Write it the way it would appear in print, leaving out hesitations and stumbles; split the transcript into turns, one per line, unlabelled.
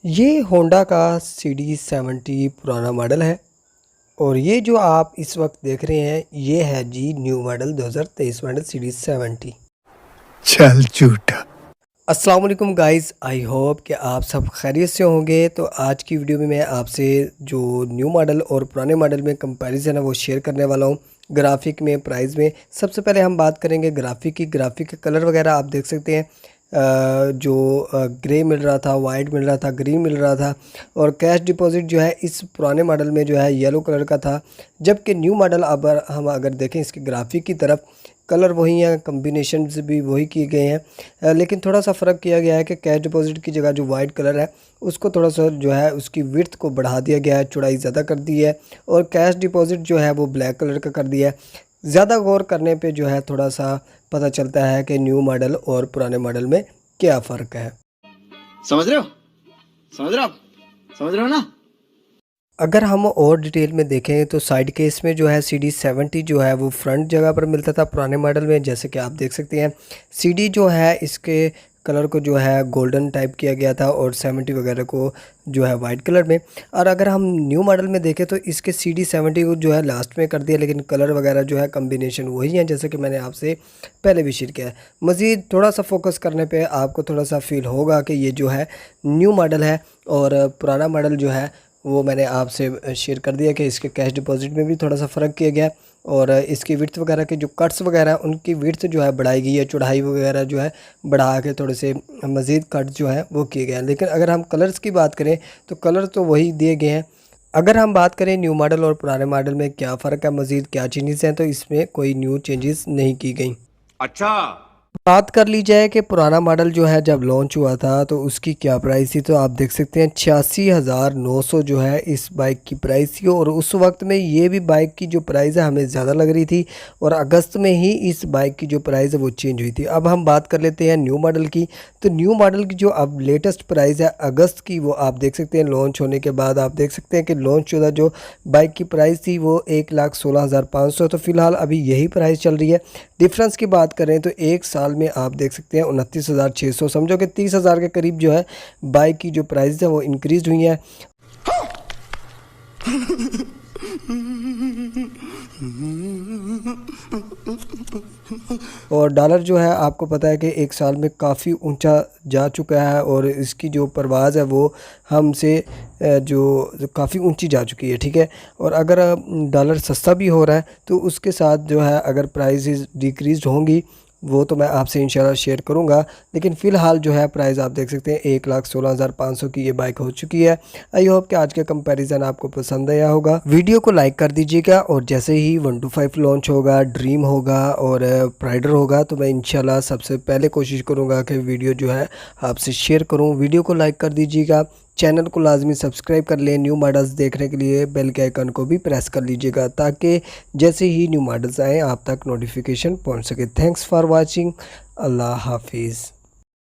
ये होंडा का CD70 पुराना मॉडल है और ये जो आप इस वक्त देख रहे हैं ये है जी न्यू मॉडल 2023 मॉडल CD70।
चल झूठा।
अस्सलाम वालेकुम गाइस, आई होप कि आप सब खैरियत से होंगे। तो आज की वीडियो में मैं आपसे जो न्यू मॉडल और पुराने मॉडल में कंपैरिजन है वो शेयर करने वाला हूँ। ग्राफिक में, प्राइस में। सबसे पहले हम बात करेंगे ग्राफिक की। ग्राफिक का कलर वगैरह आप देख सकते हैं, जो ग्रे मिल रहा था, वाइट मिल रहा था, ग्रीन मिल रहा था। और कैश डिपॉजिट जो है इस पुराने मॉडल में जो है येलो कलर का था, जबकि न्यू मॉडल अब हम अगर देखें इसके ग्राफिक की तरफ, कलर वही हैं, कम्बिनेशन भी वही किए गए हैं, लेकिन थोड़ा सा फ़र्क किया गया है कि कैश डिपॉजिट की जगह जो वाइट कलर है उसको थोड़ा सा जो है उसकी विड्थ को बढ़ा दिया गया है, चौड़ाई ज़्यादा कर दी है। और कैश डिपॉजिट जो है वो ब्लैक कलर का कर दिया है। ज़्यादा गौर करने पे जो है थोड़ा सा पता चलता है कि न्यू मॉडल और पुराने मॉडल में क्या फ़र्क है।
समझ रहे हो? समझ रहे हो आप? समझ रहे हो ना?
अगर हम और डिटेल में देखें तो साइड केस में जो है CD70 जो है वो फ्रंट जगह पर मिलता था पुराने मॉडल में, जैसे कि आप देख सकते हैं। CD जो है इसके कलर को जो है गोल्डन टाइप किया गया था और 70 वगैरह को जो है वाइट कलर में। और अगर हम न्यू मॉडल में देखें तो इसके CD70 को जो है लास्ट में कर दिया, लेकिन कलर वगैरह जो है कम्बिनेशन वही है जैसे कि मैंने आपसे पहले भी शेयर किया है। मज़ीद थोड़ा सा फोकस करने पे आपको थोड़ा सा फील होगा कि ये जो है न्यू मॉडल है और पुराना मॉडल जो है वो मैंने आपसे शेयर कर दिया कि इसके कैश डिपॉजिट में भी थोड़ा सा फ़र्क किया गया है। और इसकी विड्थ वगैरह के जो कट्स वगैरह हैं उनकी विड्थ जो है बढ़ाई गई है, चौड़ाई वगैरह जो है बढ़ा के थोड़े से मज़ीद कट जो है वो किए गए हैं। लेकिन अगर हम कलर्स की बात करें तो कलर तो वही दिए गए हैं। अगर हम बात करें न्यू मॉडल और पुराने मॉडल में क्या फ़र्क है, मज़ीद क्या चेंजेस हैं, तो इसमें कोई न्यू चेंजेस नहीं की गई।
अच्छा।
बात कर ली जाए कि पुराना मॉडल जो है जब लॉन्च हुआ था तो उसकी क्या प्राइस थी, तो आप देख सकते हैं 86,900 जो है इस बाइक की प्राइस थी। और उस वक्त में ये भी बाइक की जो प्राइस है हमें ज़्यादा लग रही थी और अगस्त में ही इस बाइक की जो प्राइस है वो चेंज हुई थी। अब हम बात कर लेते हैं न्यू मॉडल की। तो न्यू मॉडल की जो अब लेटेस्ट प्राइस है अगस्त की, वो आप देख सकते हैं लॉन्च होने के बाद आप देख सकते हैं कि लॉन्च शुदा जो बाइक की प्राइस थी वो 1,16,500। तो फ़िलहाल अभी यही प्राइस चल रही है। डिफरेंस की बात करें तो एक साल में आप देख सकते हैं 29,600, समझो कि 30,000 के करीब जो है बाइक की जो प्राइस है वो इंक्रीज हुई है। और डॉलर जो है आपको पता है कि एक साल में काफ़ी ऊंचा जा चुका है और इसकी जो परवाज़ है वो हमसे जो काफ़ी ऊंची जा चुकी है, ठीक है। और अगर डॉलर सस्ता भी हो रहा है तो उसके साथ जो है अगर प्राइसेस डिक्रीज होंगी वो तो मैं आपसे इंशाल्लाह शेयर करूंगा। लेकिन फ़िलहाल जो है प्राइस आप देख सकते हैं 1,16,500 की ये बाइक हो चुकी है। आई होप कि आज का कंपैरिजन आपको पसंद आया होगा। वीडियो को लाइक कर दीजिएगा और जैसे ही 125 लॉन्च होगा, ड्रीम होगा और प्राइडर होगा तो मैं इंशाल्लाह सबसे पहले कोशिश करूँगा कि वीडियो जो है आपसे शेयर करूँ। वीडियो को लाइक कर दीजिएगा, चैनल को लाजमी सब्सक्राइब कर लें। न्यू मॉडल्स देखने के लिए बेल के आइकन को भी प्रेस कर लीजिएगा ताकि जैसे ही न्यू मॉडल्स आएँ आप तक नोटिफिकेशन पहुंच सके। Thanks for watching. अल्लाह हाफिज़।